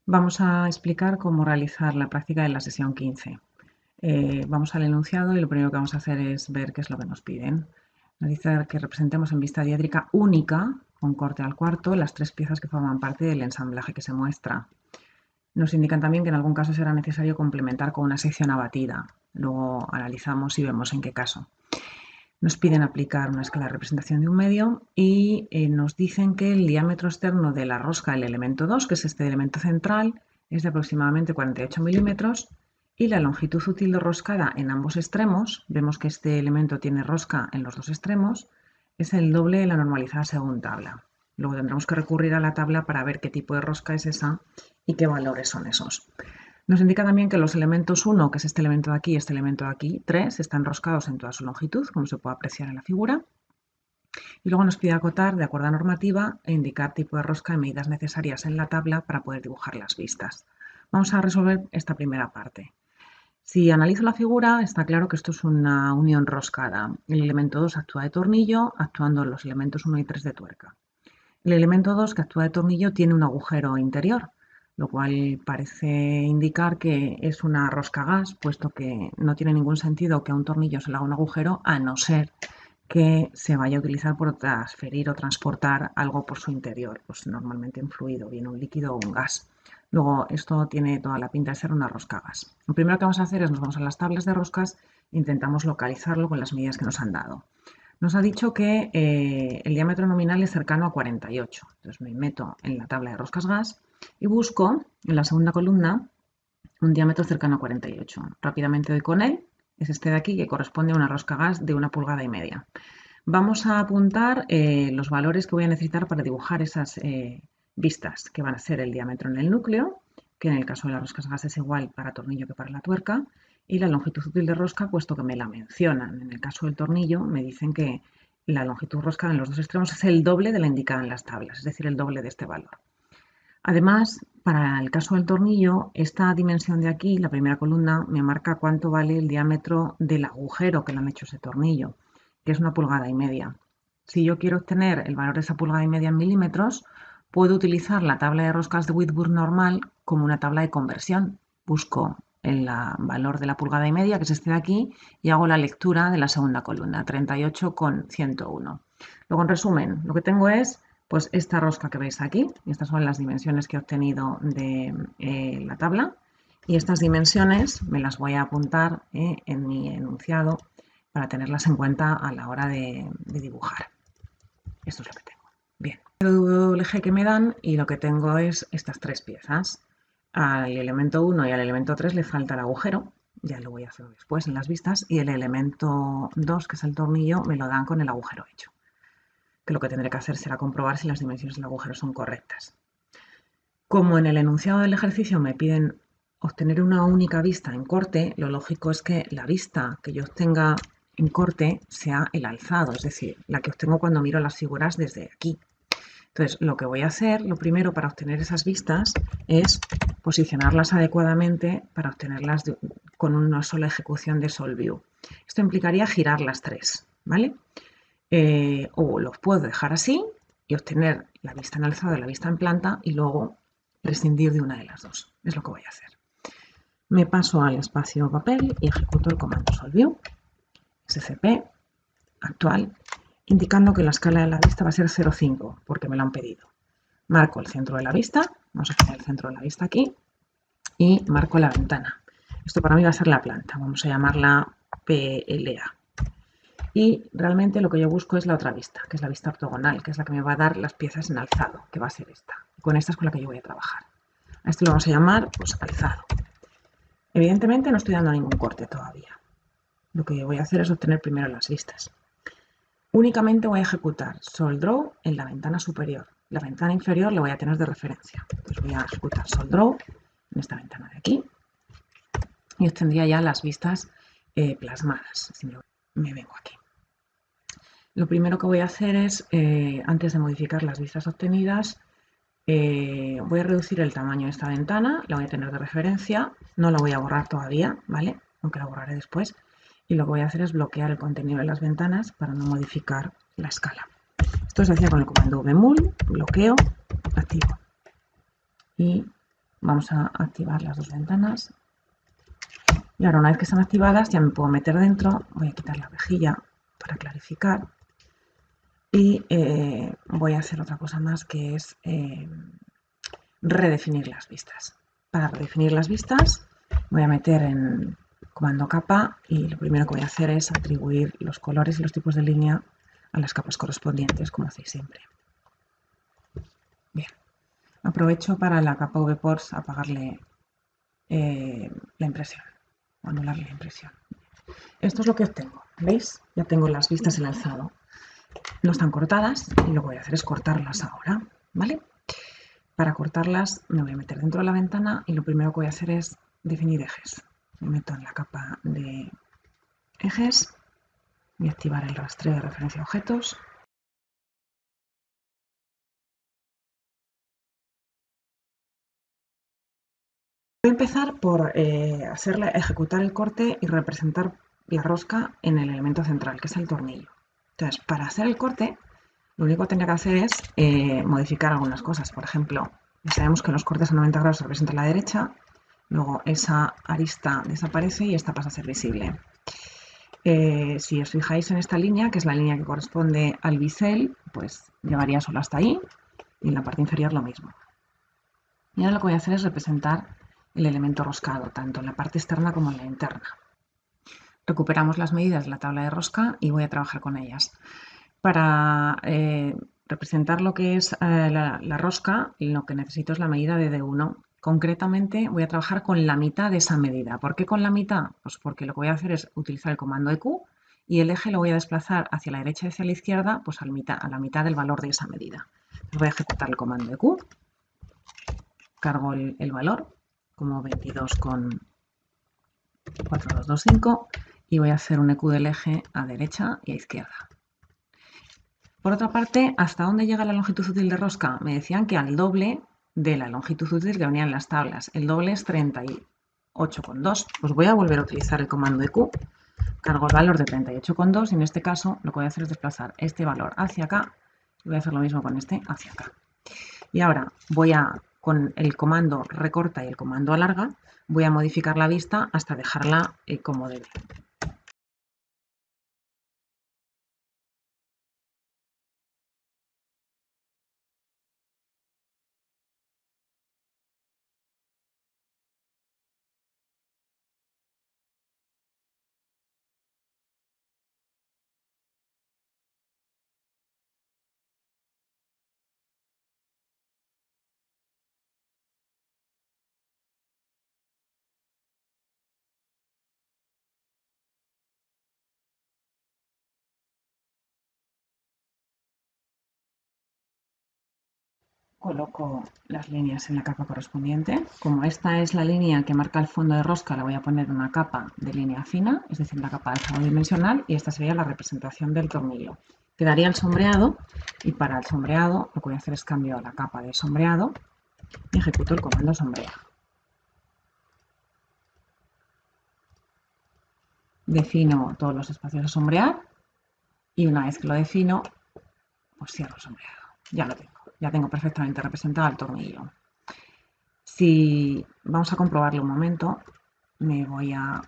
Vamos a explicar cómo realizar la práctica de la sesión 15. Vamos al enunciado y lo primero que vamos a hacer es ver qué es lo que nos piden. Nos dice que representemos en vista diédrica única, con corte al cuarto, las tres piezas que forman parte del ensamblaje que se muestra. Nos indican también que en algún caso será necesario complementar con una sección abatida. Luego analizamos y vemos en qué caso. Nos piden aplicar una escala de representación de un medio y nos dicen que el diámetro externo de la rosca del elemento 2, que es este elemento central, es de aproximadamente 48 milímetros y la longitud útil de roscada en ambos extremos, vemos que este elemento tiene rosca en los dos extremos, es el doble de la normalizada según tabla. Luego tendremos que recurrir a la tabla para ver qué tipo de rosca es esa y qué valores son esos. Nos indica también que los elementos 1, que es este elemento de aquí y este elemento de aquí, 3, están enroscados en toda su longitud, como se puede apreciar en la figura. Y luego nos pide acotar, de acuerdo a normativa, e indicar tipo de rosca y medidas necesarias en la tabla para poder dibujar las vistas. Vamos a resolver esta primera parte. Si analizo la figura, está claro que esto es una unión roscada. El elemento 2 actúa de tornillo, actuando los elementos 1 y 3 de tuerca. El elemento 2, que actúa de tornillo, tiene un agujero interior, lo cual parece indicar que es una rosca gas, puesto que no tiene ningún sentido que a un tornillo se le haga un agujero, a no ser que se vaya a utilizar por transferir o transportar algo por su interior, pues normalmente un fluido, bien un líquido o un gas. Luego, esto tiene toda la pinta de ser una rosca gas. Lo primero que vamos a hacer es nos vamos a las tablas de roscas e intentamos localizarlo con las medidas que nos han dado. Nos ha dicho que el diámetro nominal es cercano a 48. Entonces me meto en la tabla de roscas gas y busco en la segunda columna un diámetro cercano a 48. Rápidamente doy con él. Es este de aquí que corresponde a una rosca gas de 1,5 pulgadas. Vamos a apuntar los valores que voy a necesitar para dibujar esas vistas, que van a ser el diámetro en el núcleo, que en el caso de las roscas gas es igual para tornillo que para la tuerca, y la longitud útil de rosca, puesto que me la mencionan. En el caso del tornillo me dicen que la longitud rosca en los dos extremos es el doble de la indicada en las tablas, es decir, el doble de este valor. Además, para el caso del tornillo, esta dimensión de aquí, la primera columna, me marca cuánto vale el diámetro del agujero que le han hecho ese tornillo, que es 1,5 pulgadas. Si yo quiero obtener el valor de esa 1,5 pulgadas en milímetros, puedo utilizar la tabla de roscas de Whitworth normal como una tabla de conversión. Busco el valor de la 1,5 pulgadas, que es este de aquí, y hago la lectura de la segunda columna, 38,101. Luego, en resumen, lo que tengo es pues esta rosca que veis aquí, estas son las dimensiones que he obtenido de la tabla, y estas dimensiones me las voy a apuntar en mi enunciado para tenerlas en cuenta a la hora de dibujar. Esto es lo que tengo. Bien, el WG que me dan y lo que tengo es estas tres piezas. Al elemento 1 y al elemento 3 le falta el agujero, ya lo voy a hacer después en las vistas, y el elemento 2, que es el tornillo, me lo dan con el agujero hecho, que lo que tendré que hacer será comprobar si las dimensiones del agujero son correctas. Como en el enunciado del ejercicio me piden obtener una única vista en corte, lo lógico es que la vista que yo obtenga en corte sea el alzado, es decir, la que obtengo cuando miro las figuras desde aquí. Entonces, lo que voy a hacer, lo primero para obtener esas vistas, es posicionarlas adecuadamente para obtenerlas con una sola ejecución de Solve View. Esto implicaría girar las tres, ¿vale? O los puedo dejar así y obtener la vista en alzado y la vista en planta y luego prescindir de una de las dos. Es lo que voy a hacer. Me paso al espacio papel y ejecuto el comando Solve View, SCP, actual, indicando que la escala de la vista va a ser 0,5 porque me lo han pedido. Marco el centro de la vista, vamos a poner el centro de la vista aquí y marco la ventana. Esto para mí va a ser la planta, vamos a llamarla PLA. Y realmente lo que yo busco es la otra vista, que es la vista ortogonal, que es la que me va a dar las piezas en alzado, que va a ser esta. Y con esta es con la que yo voy a trabajar. A esto lo vamos a llamar pues alzado. Evidentemente no estoy dando ningún corte todavía. Lo que voy a hacer es obtener primero las vistas. Únicamente voy a ejecutar Solve Draw en la ventana superior. La ventana inferior la voy a tener de referencia. Entonces voy a ejecutar Solve Draw en esta ventana de aquí y obtendría ya las vistas plasmadas. Así me vengo aquí. Lo primero que voy a hacer es, antes de modificar las vistas obtenidas, voy a reducir el tamaño de esta ventana, la voy a tener de referencia, no la voy a borrar todavía, ¿vale? Aunque la borraré después. Y lo que voy a hacer es bloquear el contenido de las ventanas para no modificar la escala. Esto se hacía con el comando vmul, bloqueo, activo. Y Vamos a activar las dos ventanas. Y ahora, una vez que están activadas, ya me puedo meter dentro. Voy a quitar la rejilla para clarificar. Y voy a hacer otra cosa más, que es redefinir las vistas. Para redefinir las vistas, voy a meter en comando capa y lo primero que voy a hacer es atribuir los colores y los tipos de línea a las capas correspondientes, como hacéis siempre. Bien, aprovecho para la capa VPorts apagarle la impresión, o anularle la impresión. Esto es lo que obtengo, ¿veis? Ya tengo las vistas en alzado. No están cortadas y lo que voy a hacer es cortarlas ahora, ¿vale? Para cortarlas me voy a meter dentro de la ventana y lo primero que voy a hacer es definir ejes. Me meto en la capa de ejes, voy a activar el rastreo de referencia a objetos. Voy a empezar por ejecutar el corte y representar la rosca en el elemento central, que es el tornillo. Entonces, para hacer el corte, lo único que tendría que hacer es modificar algunas cosas. Por ejemplo, ya sabemos que los cortes a 90 grados se representan a la derecha, luego esa arista desaparece y esta pasa a ser visible. Si os fijáis en esta línea, que es la línea que corresponde al bisel, pues llevaría solo hasta ahí y en la parte inferior lo mismo. Y ahora lo que voy a hacer es representar el elemento roscado, tanto en la parte externa como en la interna. Recuperamos las medidas de la tabla de rosca y voy a trabajar con ellas. Para representar lo que es la rosca, lo que necesito es la medida de D1. Concretamente voy a trabajar con la mitad de esa medida. ¿Por qué con la mitad? Pues porque lo que voy a hacer es utilizar el comando EQ y el eje lo voy a desplazar hacia la derecha y hacia la izquierda, pues a la mitad del valor de esa medida. Voy a ejecutar el comando EQ, cargo el valor como 22,4225 y voy a hacer un EQ del eje a derecha y a izquierda. Por otra parte, ¿hasta dónde llega la longitud útil de rosca? Me decían que al doble de la longitud útil que venía en las tablas. El doble es 38,2. Pues voy a volver a utilizar el comando EQ. Cargo el valor de 38,2 y en este caso lo que voy a hacer es desplazar este valor hacia acá. Y voy a hacer lo mismo con este hacia acá. Y ahora con el comando recorta y el comando alarga, voy a modificar la vista hasta dejarla como debe. Coloco las líneas en la capa correspondiente. Como esta es la línea que marca el fondo de rosca, le voy a poner una capa de línea fina, es decir, la capa de alzado dimensional, y esta sería la representación del tornillo. Quedaría el sombreado, y para el sombreado lo que voy a hacer es cambio la capa de sombreado y ejecuto el comando sombrear. Defino todos los espacios a sombrear y una vez que lo defino, pues cierro el sombreado. Ya lo tengo, ya tengo perfectamente representado el tornillo. Si vamos a comprobarlo un momento, me voy a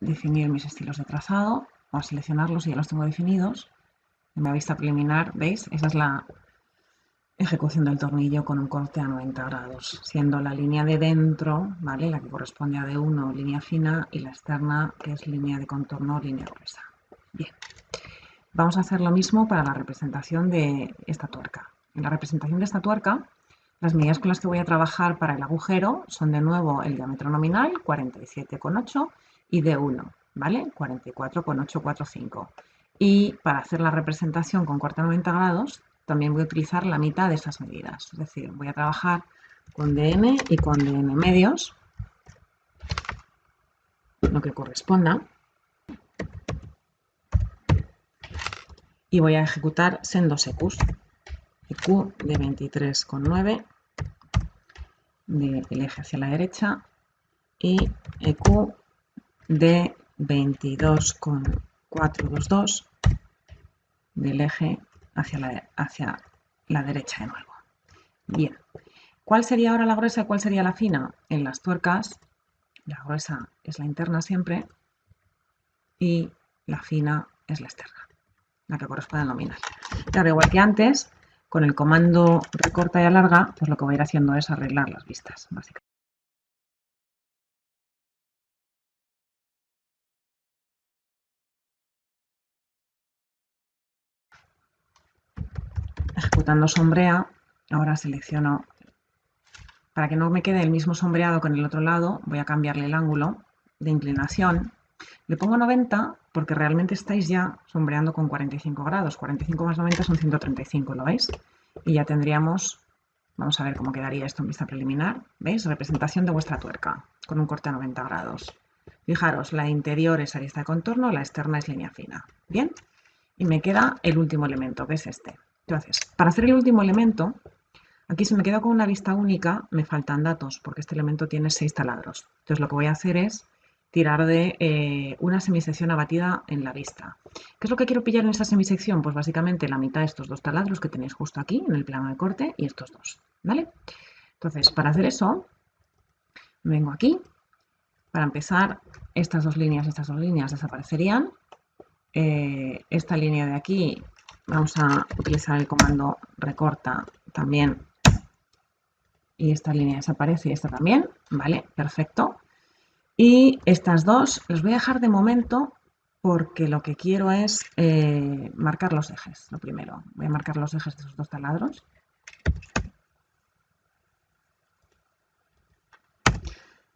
definir mis estilos de trazado o a seleccionarlos y ya los tengo definidos. En la vista preliminar, ¿veis? Esa es la ejecución del tornillo con un corte a 90 grados, siendo la línea de dentro, ¿vale?, la que corresponde a D1, línea fina, y la externa, que es línea de contorno, línea gruesa. Bien, vamos a hacer lo mismo para la representación de esta tuerca. En la representación de esta tuerca, las medidas con las que voy a trabajar para el agujero son de nuevo el diámetro nominal, 47,8, y D1, ¿vale?, 44,845. Y para hacer la representación con corte a 90 grados, también voy a utilizar la mitad de esas medidas. Es decir, voy a trabajar con DM y con DM medios, lo que corresponda. Y voy a ejecutar sendos EQs. EQ de 23,9 del eje hacia la derecha y EQ de 22,422 del eje hacia la derecha de nuevo. Bien, ¿Cuál sería ahora la gruesa y cuál sería la fina? En las tuercas, la gruesa es la interna siempre y la fina es la externa, la que corresponde al nominal. Claro, igual que antes, con el comando recorta y alarga, pues lo que voy a ir haciendo es arreglar las vistas, básicamente. Ejecutando sombrea, ahora selecciono, para que no me quede el mismo sombreado que en el otro lado, voy a cambiarle el ángulo de inclinación. Le pongo 90 porque realmente estáis ya sombreando con 45 grados. 45 más 90 son 135, ¿lo veis? Y ya tendríamos, vamos a ver cómo quedaría esto en vista preliminar. ¿Veis? Representación de vuestra tuerca con un corte a 90 grados. Fijaros, la interior es arista de contorno, la externa es línea fina. ¿Bien? Y me queda el último elemento, que es este. Entonces, para hacer el último elemento, aquí si me quedo con una vista única, me faltan datos, porque este elemento tiene 6 taladros. Entonces lo que voy a hacer es tirar de una semisección abatida en la vista. ¿Qué es lo que quiero pillar en esa semisección? Pues básicamente la mitad de estos 2 taladros que tenéis justo aquí, en el plano de corte, y estos 2, ¿vale? Entonces, para hacer eso, vengo aquí. Para empezar, estas dos líneas desaparecerían. Esta línea de aquí, vamos a utilizar el comando recorta también, y esta línea desaparece y esta también, ¿vale? Perfecto. Y estas dos las voy a dejar de momento porque lo que quiero es marcar los ejes. Lo primero, voy a marcar los ejes de esos 2 taladros.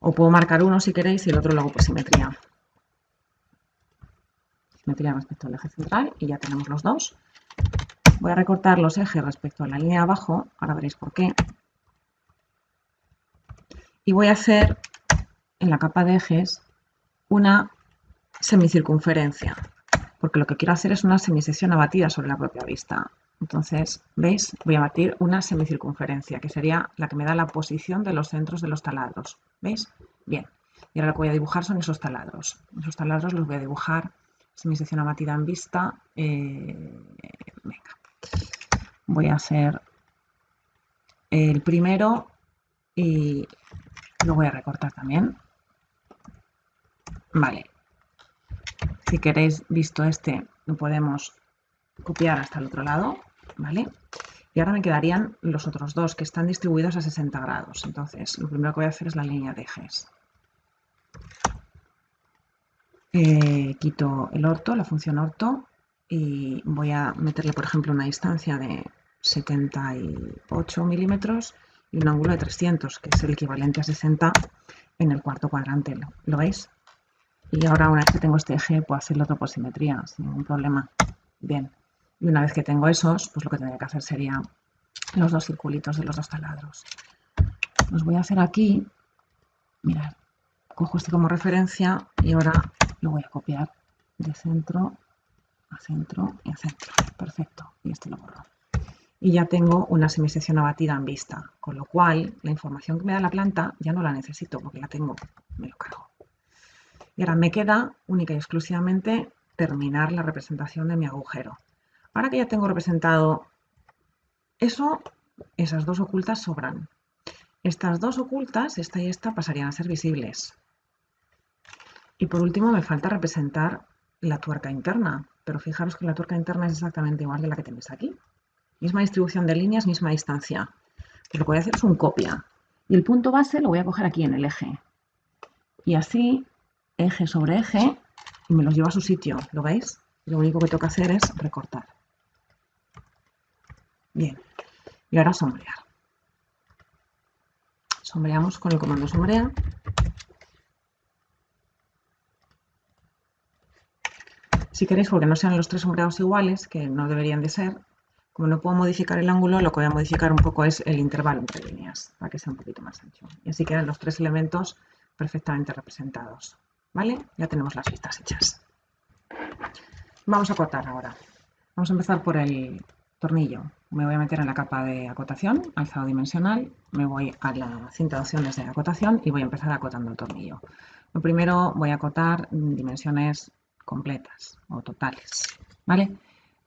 O puedo marcar uno si queréis y el otro lo hago por simetría. Simetría respecto al eje central y ya tenemos los dos. Voy a recortar los ejes respecto a la línea de abajo, ahora veréis por qué. Y voy a hacer en la capa de ejes una semicircunferencia, porque lo que quiero hacer es una semisección abatida sobre la propia vista. Entonces, ¿veis? Voy a batir una semicircunferencia, que sería la que me da la posición de los centros de los taladros. ¿Veis? Bien. Y ahora lo que voy a dibujar son esos taladros. Esos taladros los voy a dibujar semisección abatida en vista. Venga. Voy a hacer el primero y lo voy a recortar también. Vale. Si queréis, visto este, lo podemos copiar hasta el otro lado, ¿vale? Y ahora me quedarían los otros dos que están distribuidos a 60 grados. Entonces, lo primero que voy a hacer es la línea de ejes. Quito el orto, la función orto, y voy a meterle, por ejemplo, una distancia de 78 milímetros y un ángulo de 300, que es el equivalente a 60 en el cuarto cuadrante. ¿Lo veis? Y ahora, una vez que tengo este eje, puedo hacerlo otro por simetría, sin ningún problema. Bien. Y una vez que tengo esos, pues lo que tendría que hacer sería los dos circulitos de los 2 taladros. Los voy a hacer aquí. Mirad, cojo este como referencia y ahora lo voy a copiar de centro a centro y a centro. Perfecto. Y este lo borro. Y ya tengo una semisección abatida en vista, con lo cual la información que me da la planta ya no la necesito porque la tengo, me lo cargo. Y ahora me queda única y exclusivamente terminar la representación de mi agujero. Ahora que ya tengo representado eso, esas dos ocultas sobran. Estas dos ocultas, esta y esta, pasarían a ser visibles. Y por último me falta representar la tuerca interna, pero fijaros que la tuerca interna es exactamente igual que la que tenéis aquí. Misma distribución de líneas, misma distancia. Pues lo que voy a hacer es un copia. Y el punto base lo voy a coger aquí en el eje. Y así, eje sobre eje, y me los llevo a su sitio. ¿Lo veis? Lo único que tengo que hacer es recortar. Bien. Y ahora sombrear. Sombreamos con el comando sombrea. Si queréis, porque no sean los 3 sombreados iguales, que no deberían de ser, como no puedo modificar el ángulo, lo que voy a modificar un poco es el intervalo entre líneas, para que sea un poquito más ancho. Y así quedan los 3 elementos perfectamente representados. ¿Vale? Ya tenemos las vistas hechas. Vamos a cortar ahora. Vamos a empezar por el tornillo. Me voy a meter en la capa de acotación, alzado dimensional, me voy a la cinta de opciones de acotación y voy a empezar acotando el tornillo. Lo primero voy a acotar dimensiones completas o totales, ¿vale?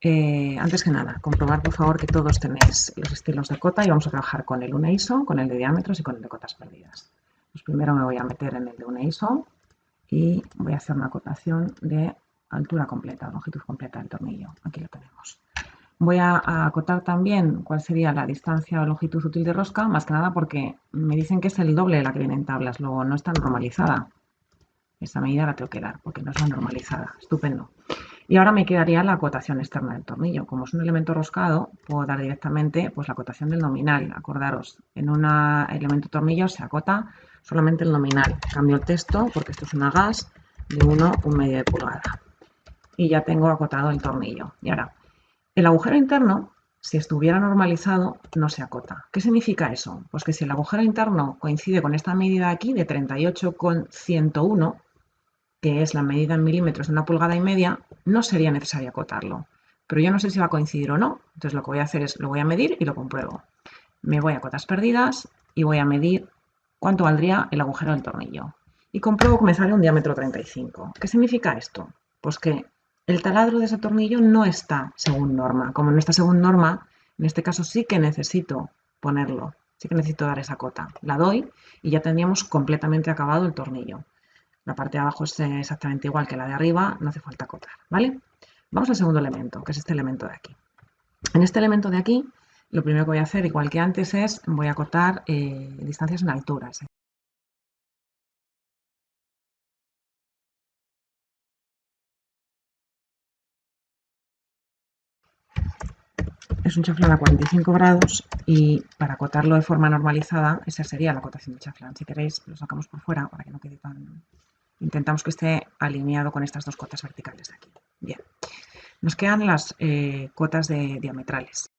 Antes que nada, comprobar por favor que todos tenéis los estilos de cota y vamos a trabajar con el UNEISO, con el de diámetros y con el de cotas perdidas. Pues primero me voy a meter en el de UNEISO y voy a hacer una acotación de altura completa, longitud completa del tornillo. Aquí lo tenemos. Voy a acotar también cuál sería la distancia o longitud útil de rosca, más que nada porque me dicen que es el doble de la que viene en tablas, luego no está normalizada. Esta medida la tengo que dar porque no está normalizada. Estupendo. Y ahora me quedaría la acotación externa del tornillo. Como es un elemento roscado, puedo dar directamente pues, la acotación del nominal. Acordaros, en un elemento tornillo se acota solamente el nominal. Cambio el texto porque esto es una gas de 1,1 de pulgada. Y ya tengo acotado el tornillo. Y ahora, el agujero interno, si estuviera normalizado, no se acota. ¿Qué significa eso? Pues que si el agujero interno coincide con esta medida aquí de 38,101, que es la medida en milímetros de 1,5 pulgadas, no sería necesario acotarlo. Pero yo no sé si va a coincidir o no. Entonces lo que voy a hacer es, lo voy a medir y lo compruebo. Me voy a cotas perdidas y voy a medir cuánto valdría el agujero del tornillo. Y compruebo que me sale un diámetro 35. ¿Qué significa esto? Pues que el taladro de ese tornillo no está según norma. Como no está según norma, en este caso sí que necesito ponerlo. Sí que necesito dar esa cota. La doy y ya tendríamos completamente acabado el tornillo. La parte de abajo es exactamente igual que la de arriba, no hace falta acotar, ¿vale? Vamos al segundo elemento, que es este elemento de aquí. En este elemento de aquí, lo primero que voy a hacer, igual que antes, es voy a acotar distancias en alturas. Es un chaflán a 45 grados y para acotarlo de forma normalizada, esa sería la acotación del chaflán. Si queréis, lo sacamos por fuera para que no quede tan... Intentamos que esté alineado con estas dos cotas verticales de aquí. Bien. Nos quedan las cotas diametrales.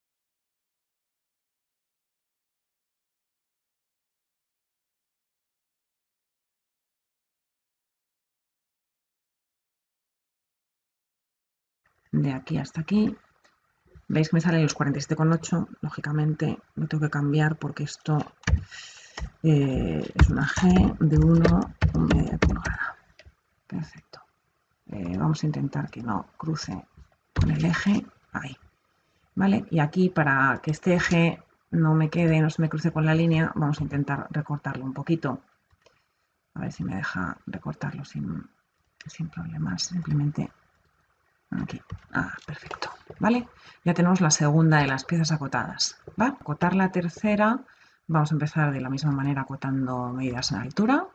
De aquí hasta aquí. Veis que me salen los 47,8. Lógicamente lo tengo que cambiar porque esto es una G de 1,1 pulgada. Perfecto. Vamos a intentar que no cruce con el eje. Ahí. ¿Vale? Y aquí para que este eje no me quede, no se me cruce con la línea, vamos a intentar recortarlo un poquito. A ver si me deja recortarlo sin problemas. Simplemente aquí. Perfecto. ¿Vale? Ya tenemos la segunda de las piezas acotadas. ¿Va? Acotar la tercera, vamos a empezar de la misma manera acotando medidas en altura.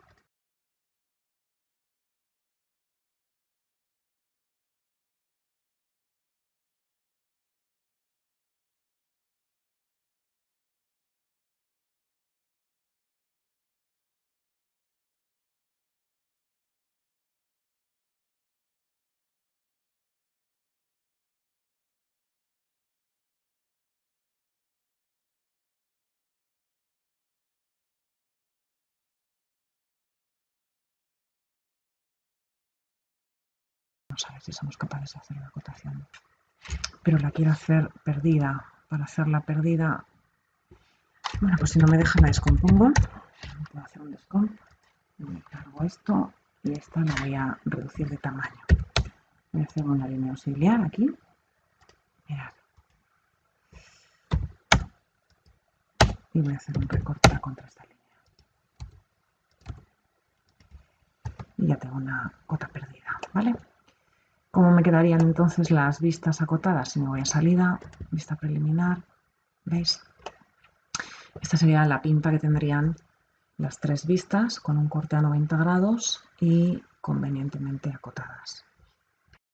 Vamos a ver si somos capaces de hacer la acotación. Pero la quiero hacer perdida. Para hacerla perdida, bueno, pues si no me deja la descompongo. Puedo hacer un descomp. Me cargo esto y esta la voy a reducir de tamaño. Voy a hacer una línea auxiliar aquí. Mirad. Y voy a hacer un recorte contra esta línea. Y ya tengo una cota perdida, ¿vale? ¿Cómo me quedarían entonces las vistas acotadas? Si me voy a salida, vista preliminar, ¿veis? Esta sería la pinta que tendrían las tres vistas con un corte a 90 grados y convenientemente acotadas.